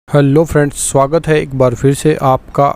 Hello friends, स्वागत है एक बार फिर से आपका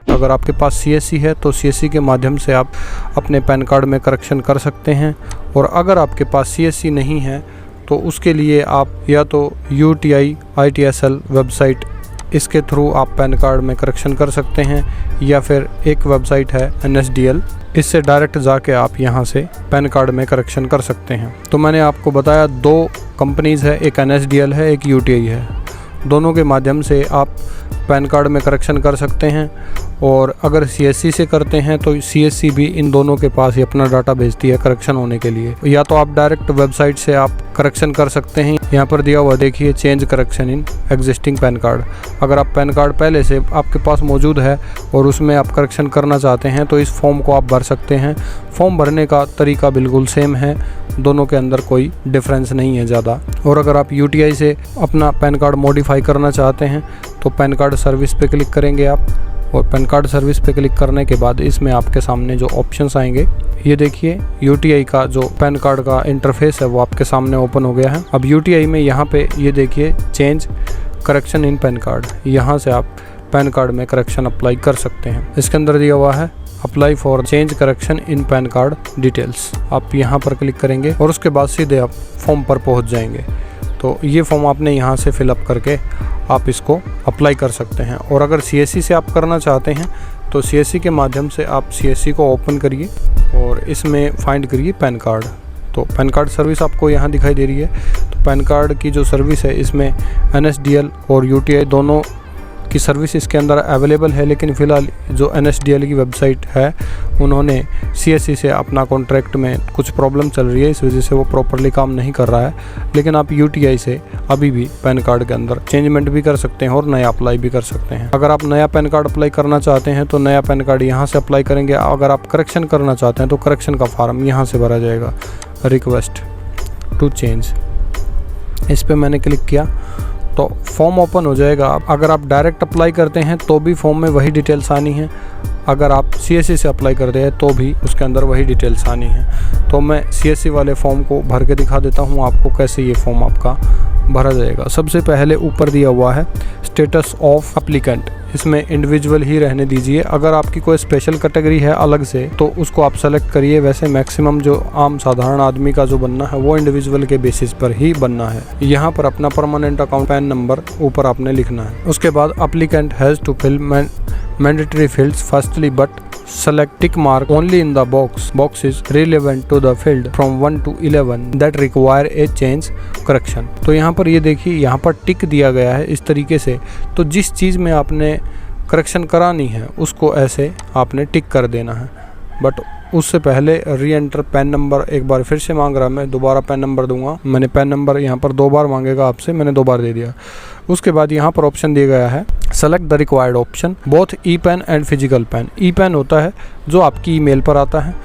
अगर आपके पास सीएससी है तो सीएससी के माध्यम से आप अपने पैन कार्ड में करेक्शन कर सकते हैं। और अगर आपके पास सीएससी नहीं है तो उसके लिए आप या तो UTI ITSL वेबसाइट, इसके थ्रू आप पैन कार्ड में करेक्शन कर सकते हैं, या फिर एक वेबसाइट है NSDL, इससे डायरेक्ट जाके आप यहां से पैन कार्ड में करेक्शन कर सकते हैं। तो मैंने आपको बताया दो कंपनीज़ है, एक NSDL है, एक UTI है। दोनों के माध्यम से आप पैन कार्ड में करेक्शन कर सकते हैं। और अगर CSC से करते हैं तो CSC भी इन दोनों के पास ही अपना डाटा भेजती है करेक्शन होने के लिए। या तो आप डायरेक्ट वेबसाइट से आप करेक्शन कर सकते हैं। यहाँ पर दिया हुआ देखिए, change correction in existing pan card. अगर आप पैन कार्ड पहले से आपके पास मौजूद है और उसमें आप करेक्शन करना चाहते हैं तो इस फॉर्म को आप भर सकते हैं। फॉर्म भरने का तरीका बिल्कुल सेम है, दोनों के अंदर कोई डिफरेंस नहीं है ज़्यादा। और अगर आप UTI से अपना पैन कार्ड मॉडिफाई करना चाहते हैं तो पैन कार्ड सर्विस पे क्लिक करेंगे आप, और पैन कार्ड सर्विस पे क्लिक करने के बाद इसमें आपके सामने जो ऑप्शंस आएंगे, ये देखिए UTI का जो पैन कार्ड का इंटरफेस है वो आपके सामने ओपन हो गया है। अब UTI में यहाँ पे ये देखिए, change correction in pan card, यहाँ से आप पैन कार्ड में करेक्शन अप्लाई कर सकते हैं। इसके अंदर दिया हुआ है apply for change correction in pan card details. आप यहाँ पर क्लिक करेंगे और उसके बाद सीधे आप फॉर्म पर पहुँच जाएंगे। तो ये फॉर्म आपने यहाँ से फिलअप करके आप इसको अप्लाई कर सकते हैं। और अगर CSC से आप करना चाहते हैं तो CSC के माध्यम से आप CSC को ओपन करिए और इसमें फाइंड करिए पैन कार्ड। तो पैन कार्ड सर्विस आपको यहाँ दिखाई दे रही है। तो पैन कार्ड की जो सर्विस है इसमें NSDL और UTI दोनों की सर्विस इसके अंदर अवेलेबल है, लेकिन फ़िलहाल जो NSDL की वेबसाइट है उन्होंने CSC से अपना कॉन्ट्रैक्ट में कुछ प्रॉब्लम चल रही है, इस वजह से वो प्रॉपरली काम नहीं कर रहा है। लेकिन आप UTI से अभी भी पैन कार्ड के अंदर चेंजमेंट भी कर सकते हैं और नया अप्लाई भी कर सकते हैं। अगर आप नया पैन कार्ड अप्लाई करना चाहते हैं तो नया पैन कार्ड यहाँ से अप्लाई करेंगे। अगर आप करेक्शन करना चाहते हैं तो करेक्शन का फॉर्म यहाँ से भरा जाएगा, रिक्वेस्ट टू चेंज। इस पर मैंने क्लिक किया तो फॉर्म ओपन हो जाएगा। अगर आप डायरेक्ट अप्लाई करते हैं तो भी फॉर्म में वही डिटेल्स आनी है, अगर आप CSC से अप्लाई करते हैं तो भी उसके अंदर वही डिटेल्स आनी है। तो मैं CSC वाले फॉर्म को भर के दिखा देता हूँ आपको कैसे ये फॉर्म आपका भरा जाएगा। सबसे पहले ऊपर दिया हुआ है स्टेटस ऑफ एप्लीकेंट, इसमें इंडिविजुअल ही रहने दीजिए। अगर आपकी कोई स्पेशल कैटेगरी है अलग से तो उसको आप सेलेक्ट करिए। वैसे मैक्सिमम जो आम साधारण आदमी का जो बनना है वो इंडिविजुअल के बेसिस पर ही बनना है। यहाँ पर अपना परमानेंट अकाउंट पैन नंबर ऊपर आपने लिखना है। उसके बाद applicant has to fill mandatory fields firstly but select tick mark only in the boxes relevant to the field from 1 to 11 that require a change correction। तो यहाँ पर ये देखिए, यहाँ पर टिक दिया गया है इस तरीके से। तो जिस चीज़ में आपने करेक्शन करानी है उसको ऐसे आपने टिक कर देना है। बट उससे पहले री एंटर पैन नंबर एक बार फिर से मांग रहा है, मैं दोबारा पैन नंबर दूंगा। मैंने पैन नंबर यहाँ पर 2 बार मांगेगा आपसे, मैंने 2 बार दे दिया। उसके बाद यहाँ पर ऑप्शन दिया गया है select the required option both e PAN and physical PAN. E PAN होता है जो आपकी ईमेल पर आता है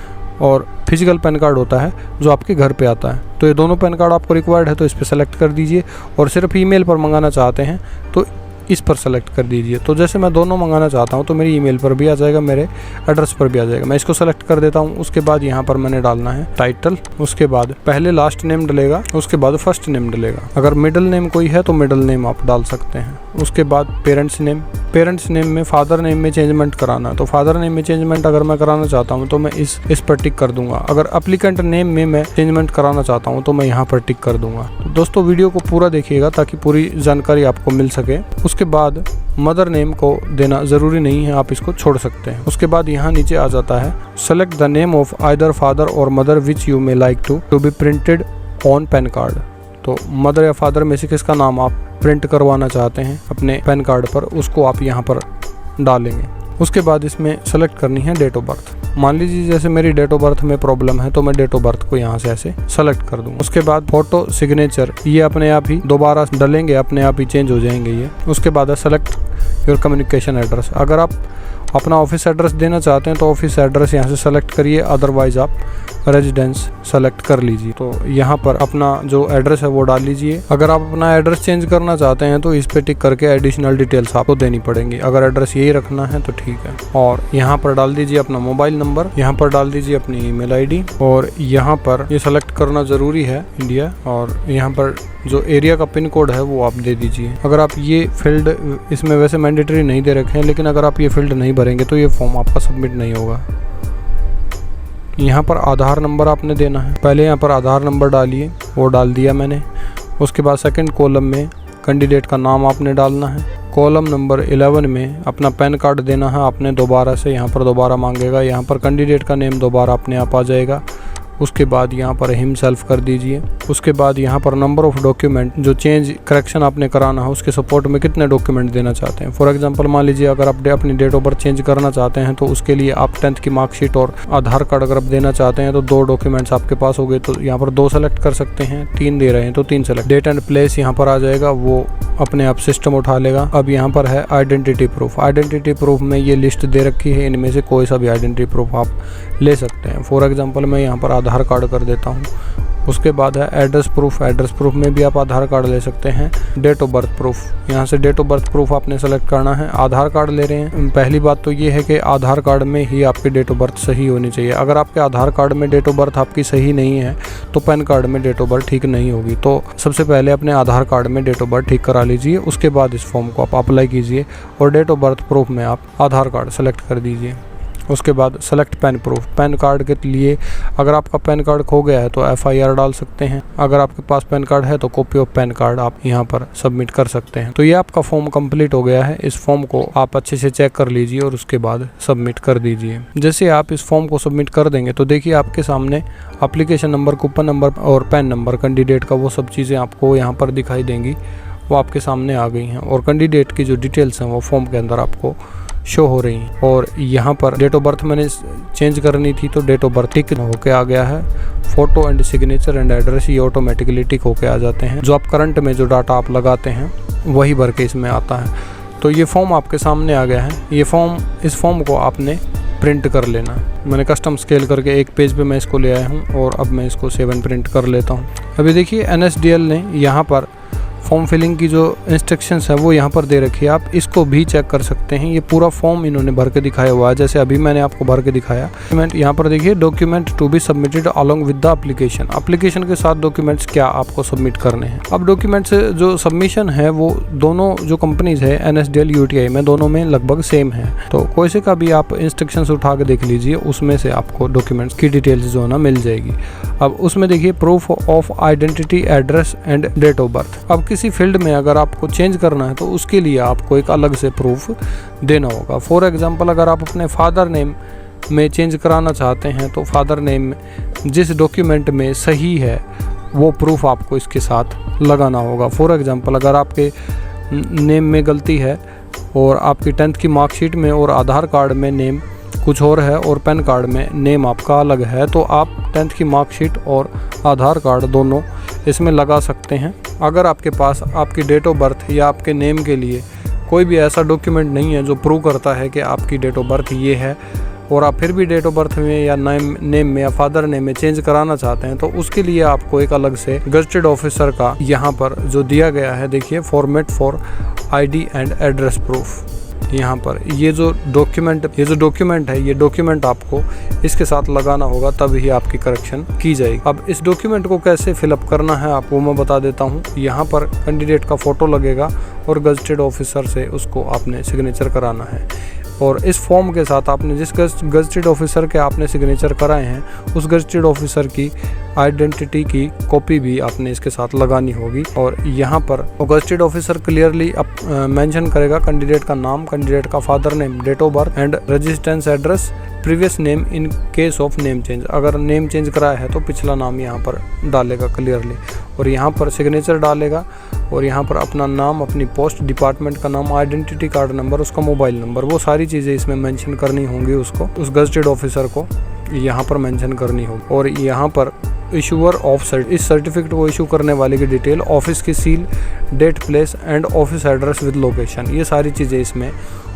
और फिजिकल पैन कार्ड होता है जो आपके घर पे आता है। तो ये दोनों पैन कार्ड आपको रिक्वायर्ड है, तो इस पर सेलेक्ट कर दीजिए। और सिर्फ ईमेल पर मंगाना चाहते हैं तो इस पर सेलेक्ट कर दीजिए। तो जैसे मैं दोनों मंगाना चाहता हूँ तो मेरी ईमेल पर भी आ जाएगा, मेरे एड्रेस पर भी आ जाएगा। मैं इसको सेलेक्ट कर देता हूँ। उसके बाद यहाँ पर मैंने डालना है टाइटल, उसके बाद पहले लास्ट नेम डलेगा, उसके बाद फर्स्ट नेम डलेगा। अगर मिडिल नेम कोई है तो मिडिल नेम आप डाल सकते हैं। उसके बाद पेरेंट्स नेम में फादर नेम में चेंजमेंट कराना है। तो फादर नेम में चेंजमेंट अगर मैं कराना चाहता हूँ तो मैं इस पर टिक कर दूंगा। अगर एप्लीकेंट नेम में मैं चेंजमेंट कराना चाहता हूँ तो मैं यहाँ पर टिक कर दूंगा। तो दोस्तों वीडियो को पूरा देखिएगा ताकि पूरी जानकारी आपको मिल सके। उसके बाद मदर नेम को देना ज़रूरी नहीं है, आप इसको छोड़ सकते हैं। उसके बाद यहाँ नीचे आ जाता है select the name of either father or mother which you may like to be printed on PAN card. तो मदर या फादर में से किसका नाम आप प्रिंट करवाना चाहते हैं अपने पैन कार्ड पर, उसको आप यहाँ पर डालेंगे। उसके बाद इसमें सेलेक्ट करनी है डेट ऑफ बर्थ। मान लीजिए जैसे मेरी डेट ऑफ बर्थ में प्रॉब्लम है तो मैं डेट ऑफ बर्थ को यहाँ से ऐसे सेलेक्ट कर दूंगा। उसके बाद फोटो सिग्नेचर, ये अपने आप ही दोबारा डलेंगे, अपने आप ही चेंज हो जाएंगे ये। उसके बाद है सेलेक्ट योर कम्युनिकेशन एड्रेस। अगर आप अपना ऑफिस एड्रेस देना चाहते हैं तो ऑफिस एड्रेस यहाँ से सेलेक्ट करिए, अदरवाइज़ आप रेजिडेंस सेलेक्ट कर लीजिए। तो यहाँ पर अपना जो एड्रेस है वो डाल लीजिए। अगर आप अपना एड्रेस चेंज करना चाहते हैं तो इस पे टिक करके एडिशनल डिटेल्स आपको देनी पड़ेंगी। अगर एड्रेस यही रखना है तो ठीक है। और यहाँ पर डाल दीजिए अपना मोबाइल नंबर, यहाँ पर डाल दीजिए अपनी ईमेल आईडी, और यहाँ पर ये सेलेक्ट करना ज़रूरी है इंडिया, और यहाँ पर जो एरिया का पिन कोड है वो आप दे दीजिए। अगर आप ये फील्ड इसमें वैसे मैंडेटरी नहीं दे रखे हैं, लेकिन अगर आप ये फील्ड नहीं भरेंगे तो ये फॉर्म आपका सबमिट नहीं होगा। यहाँ पर आधार नंबर आपने देना है। पहले यहाँ पर आधार नंबर डालिए, वो डाल दिया मैंने। उसके बाद सेकंड कॉलम में कैंडिडेट का नाम आपने डालना है। कॉलम नंबर 11 में अपना पैन कार्ड देना है आपने दोबारा से, यहाँ पर दोबारा मांगेगा। यहाँ पर कैंडिडेट का नेम दोबारा अपने आप आ जाएगा। उसके बाद यहाँ पर हिमसेल्फ कर दीजिए। उसके बाद यहाँ पर नंबर ऑफ डॉक्यूमेंट, जो चेंज करेक्शन आपने कराना है उसके सपोर्ट में कितने डॉक्यूमेंट देना चाहते हैं। फॉर एग्जांपल मान लीजिए अगर आप अपनी डेट ऑफ बर्थ चेंज करना चाहते हैं तो उसके लिए आप 10th की मार्कशीट और आधार कार्ड अगर आप देना चाहते हैं तो 2 डॉक्यूमेंट्स आपके पास हो गए, तो यहाँ पर 2 सेलेक्ट कर सकते हैं। 3 दे रहे हैं तो 3 सेलेक्ट। डेट एंड प्लेस यहाँ पर आ जाएगा, वो अपने आप सिस्टम उठा लेगा। अब यहाँ पर है आइडेंटिटी प्रूफ। आइडेंटिटी प्रूफ में ये लिस्ट दे रखी है, इनमें से कोई सा भी आइडेंटिटी प्रूफ आप ले सकते हैं। फॉर एग्जांपल मैं यहाँ पर आधार कार्ड कर देता हूँ। उसके बाद है एड्रेस प्रूफ। एड्रेस प्रूफ में भी आप आधार कार्ड ले सकते हैं। डेट ऑफ बर्थ प्रूफ, यहाँ से डेट ऑफ बर्थ प्रूफ आपने सेलेक्ट करना है। आधार कार्ड ले रहे हैं, पहली बात तो ये है कि आधार कार्ड में ही आपकी डेट ऑफ बर्थ सही होनी चाहिए। अगर आपके आधार कार्ड में डेट ऑफ बर्थ आपकी सही नहीं है तो पैन कार्ड में डेट ऑफ बर्थ ठीक नहीं होगी। तो सबसे पहले अपने आधार कार्ड में डेट ऑफ बर्थ ठीक करा लीजिए। उसके बाद इस फॉर्म को आप अप्लाई कीजिए और डेट ऑफ बर्थ प्रूफ में आप आधार कार्ड सेलेक्ट कर दीजिए। उसके बाद select pan proof. Pan card के लिए अगर आपका पैन कार्ड खो गया है तो FIR डाल सकते हैं। अगर आपके पास पैन कार्ड है तो कॉपी ऑफ पैन कार्ड आप यहाँ पर सबमिट कर सकते हैं। तो ये आपका फॉर्म कंप्लीट हो गया है। इस फॉर्म को आप अच्छे से चेक कर लीजिए और उसके बाद सबमिट कर दीजिए। जैसे आप इस फॉर्म को सबमिट कर देंगे तो देखिए आपके सामने एप्लीकेशन नंबर, कूपन नंबर और पैन नंबर कैंडिडेट का, वो सब चीज़ें आपको यहाँ पर दिखाई देंगी, वो आपके सामने आ गई हैं। और कैंडिडेट की जो डिटेल्स हैं वो फॉर्म के अंदर आपको शो हो रही हैं। और यहाँ पर डेट ऑफ बर्थ मैंने चेंज करनी थी तो डेट ऑफ बर्थ टिक होके आ गया है। Photo and signature and address ये ऑटोमेटिकली टिक होके आ जाते हैं। जो आप करंट में जो डाटा आप लगाते हैं वही भर के इसमें आता है। तो ये फॉर्म आपके सामने आ गया है। इस फॉर्म को आपने प्रिंट कर लेना। मैंने कस्टम स्केल करके एक पेज पे मैं इसको ले आया हूँ और अब मैं इसको सेव एंड प्रिंट कर लेता हूँ। अभी देखिए NSDL ने यहाँ पर फॉर्म फिलिंग की जो इंस्ट्रक्शंस है वो यहाँ पर दे रखी है। आप इसको भी चेक कर सकते हैं। ये पूरा फॉर्म इन्होंने भर के दिखाया हुआ है, जैसे अभी मैंने आपको भर के दिखाया। डॉक्यूमेंट यहाँ पर देखिए, document to be submitted along with the application. Application के साथ डॉक्यूमेंट्स क्या आपको सबमिट करने हैं। अब डॉक्यूमेंट्स जो सबमिशन है वो दोनों जो कंपनीज है NSDL UTI में, दोनों में लगभग सेम है। तो कोई से का भी आप इंस्ट्रक्शंस उठा के देख लीजिए, उसमें से आपको डॉक्यूमेंट्स की डिटेल्स जो है ना मिल जाएगी। अब उसमें देखिए proof of identity, address and date of birth. अब किसी फील्ड में अगर आपको चेंज करना है तो उसके लिए आपको एक अलग से प्रूफ देना होगा। फॉर एग्जांपल अगर आप अपने फादर नेम में चेंज कराना चाहते हैं तो फादर नेम जिस डॉक्यूमेंट में सही है वो प्रूफ आपको इसके साथ लगाना होगा। फॉर एग्जांपल अगर आपके नेम में गलती है और आपकी 10th की मार्कशीट में और आधार कार्ड में नेम कुछ और है और पैन कार्ड में नेम आपका अलग है, तो आप 10th की मार्कशीट और आधार कार्ड दोनों इसमें लगा सकते हैं। अगर आपके पास आपकी डेट ऑफ बर्थ या आपके नेम के लिए कोई भी ऐसा डॉक्यूमेंट नहीं है जो प्रूव करता है कि आपकी डेट ऑफ बर्थ ये है और आप फिर भी डेट ऑफ बर्थ में या नेम में या फादर नेम में चेंज कराना चाहते हैं, तो उसके लिए आपको एक अलग से गजेटेड ऑफिसर का यहाँ पर जो दिया गया है, देखिए format for ID and address proof. यहाँ पर ये जो डॉक्यूमेंट है, ये डॉक्यूमेंट आपको इसके साथ लगाना होगा, तब ही आपकी करेक्शन की जाएगी। अब इस डॉक्यूमेंट को कैसे फिलअप करना है आपको मैं बता देता हूँ। यहाँ पर कैंडिडेट का फोटो लगेगा और गजेटेड ऑफिसर से उसको आपने सिग्नेचर कराना है। और इस फॉर्म के साथ आपने जिस गजेटेड ऑफिसर के आपने सिग्नेचर कराए हैं उस गजेटेड ऑफिसर की आइडेंटिटी की कॉपी भी आपने इसके साथ लगानी होगी। और यहाँ पर गजेटेड ऑफिसर क्लियरली मेंशन करेगा कैंडिडेट का नाम, कैंडिडेट का father name, date of birth and residence address, previous name in case of name change. अगर नेम चेंज कराया है तो पिछला नाम यहाँ पर डालेगा क्लियरली और यहाँ पर सिग्नेचर डालेगा और यहाँ पर अपना नाम, अपनी पोस्ट, डिपार्टमेंट का नाम, आइडेंटिटी कार्ड नंबर, उसका मोबाइल नंबर, वो सारी चीज़ें इसमें मेंशन करनी होंगी उसको, उस गजेटेड ऑफिसर को यहाँ पर मेंशन करनी होगी। और यहाँ पर इशूअर ऑफ इस सर्टिफिकेट को इशू करने वाले की डिटेल, ऑफिस की seal, date, place and office address with location, ये सारी चीज़ें इसमें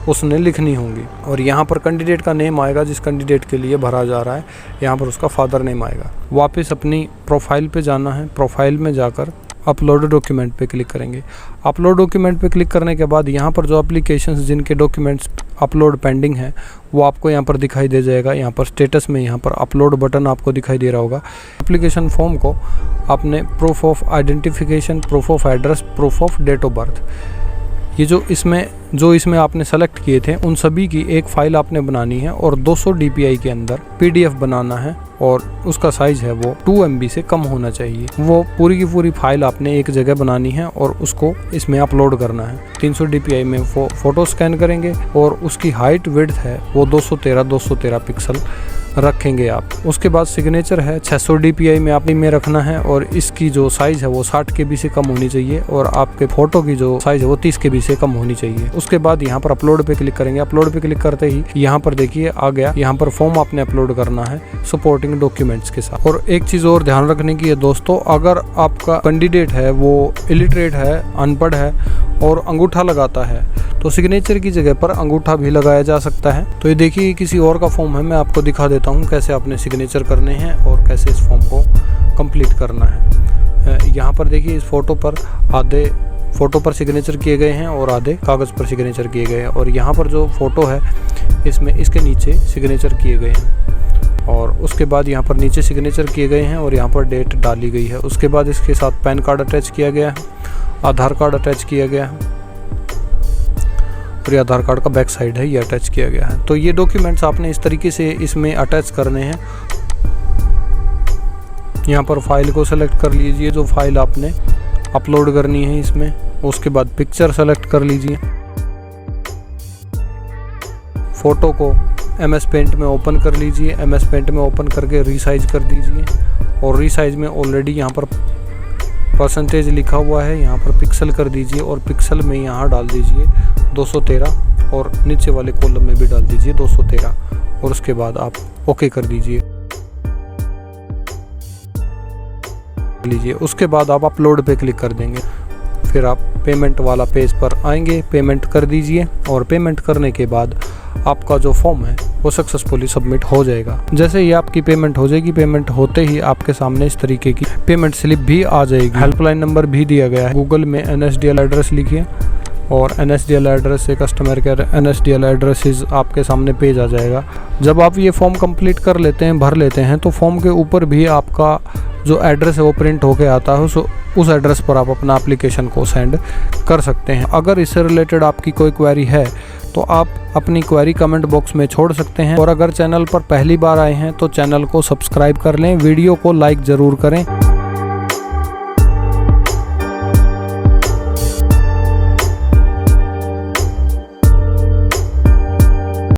उसने लिखनी होंगी। और यहाँ पर कैंडिडेट का नेम आएगा, जिस कैंडिडेट के लिए भरा जा रहा है, यहाँ पर उसका फादर नेम आएगा। वापस अपनी प्रोफाइल पे जाना है, प्रोफाइल में जाकर अपलोड डॉक्यूमेंट पे क्लिक करेंगे। अपलोड डॉक्यूमेंट पे क्लिक करने के बाद यहाँ पर जो एप्लीकेशंस जिनके डॉक्यूमेंट्स अपलोड पेंडिंग है वो आपको यहाँ पर दिखाई दे जाएगा। यहाँ पर स्टेटस में यहाँ पर अपलोड बटन आपको दिखाई दे रहा होगा। एप्लीकेशन फॉर्म को आपने proof of identification, proof of address, proof of date of birth, ये जो इसमें आपने सेलेक्ट किए थे उन सभी की एक फ़ाइल आपने बनानी है और 200 DPI के अंदर PDF बनाना है और उसका साइज़ है वो 2 MB से कम होना चाहिए। वो पूरी की पूरी फाइल आपने एक जगह बनानी है और उसको इसमें अपलोड करना है। 300 DPI में फ़ोटो स्कैन करेंगे और उसकी हाइट विड्थ है वो 213 पिक्सल रखेंगे आप। उसके बाद सिग्नेचर है 600 DPI में आपने में रखना है और इसकी जो साइज़ है वो 60 KB से कम होनी चाहिए और आपके फ़ोटो की जो साइज़ है वो 30 KB से कम होनी चाहिए। उसके बाद यहाँ पर अपलोड पे क्लिक करेंगे। अपलोड पे क्लिक करते ही यहाँ पर देखिए आ गया, यहाँ पर फॉर्म आपने अपलोड करना है सपोर्टिंग डॉक्यूमेंट्स के साथ। और एक चीज़ और ध्यान रखने की है दोस्तों, अगर आपका कैंडिडेट है वो इलिटरेट है, अनपढ़ है और अंगूठा लगाता है तो सिग्नेचर की जगह पर अंगूठा भी लगाया जा सकता है। तो ये देखिए किसी और का फॉर्म है, मैं आपको दिखा देता हूँ कैसे आपने सिग्नेचर करने हैं और कैसे इस फॉर्म को कंप्लीट करना है। यहाँ पर देखिए इस फोटो पर आधे फ़ोटो पर सिग्नेचर किए गए हैं और आधे कागज़ पर सिग्नेचर किए गए हैं और यहाँ पर जो फ़ोटो है इसमें इसके नीचे सिग्नेचर किए गए हैं और उसके बाद यहाँ पर नीचे सिग्नेचर किए गए हैं और यहाँ पर डेट डाली गई है। उसके बाद इसके साथ पैन कार्ड अटैच किया गया है, आधार कार्ड अटैच किया गया है और ये आधार कार्ड का बैक साइड है, ये अटैच किया गया है। तो ये डॉक्यूमेंट्स आपने इस तरीके से इसमें अटैच करने हैं। यहाँ पर फाइल को सेलेक्ट कर लीजिए जो फाइल आपने अपलोड करनी है इसमें। उसके बाद पिक्चर सेलेक्ट कर लीजिए। फ़ोटो को MS पेंट में ओपन कर लीजिए। MS पेंट में ओपन करके रीसाइज कर दीजिए और रीसाइज में ऑलरेडी यहाँ पर परसेंटेज लिखा हुआ है, यहाँ पर पिक्सल कर दीजिए और पिक्सल में यहाँ डाल दीजिए 213 और नीचे वाले कॉलम में भी डाल दीजिए 213 और उसके बाद आप ओके कर दीजिए। उसके बाद आप अपलोड पे क्लिक कर देंगे। फिर आप पेमेंट वाला पेज पर आएंगे, पेमेंट कर दीजिए और पेमेंट करने के बाद आपका जो फॉर्म है वो सक्सेसफुली सबमिट हो जाएगा। जैसे ही आपकी पेमेंट हो जाएगी, पेमेंट होते ही आपके सामने इस तरीके की पेमेंट स्लिप भी आ जाएगी। हेल्पलाइन नंबर भी दिया गया है। गूगल में NSDL एड्रेस लिखिए और NSDL एड्रेस से कस्टमर केयर NSDL एड्रेसेस आपके सामने पेज आ जाएगा। जब आप ये फॉर्म कंप्लीट कर लेते हैं, भर लेते हैं, तो फॉर्म के ऊपर भी आपका जो एड्रेस है वो प्रिंट होके आता है। उस एड्रेस पर आप अपना एप्लीकेशन को सेंड कर सकते हैं। अगर इससे रिलेटेड आपकी कोई क्वेरी है तो आप अपनी क्वेरी कमेंट बॉक्स में छोड़ सकते हैं और अगर चैनल पर पहली बार आए हैं तो चैनल को सब्सक्राइब कर लें, वीडियो को लाइक ज़रूर करें।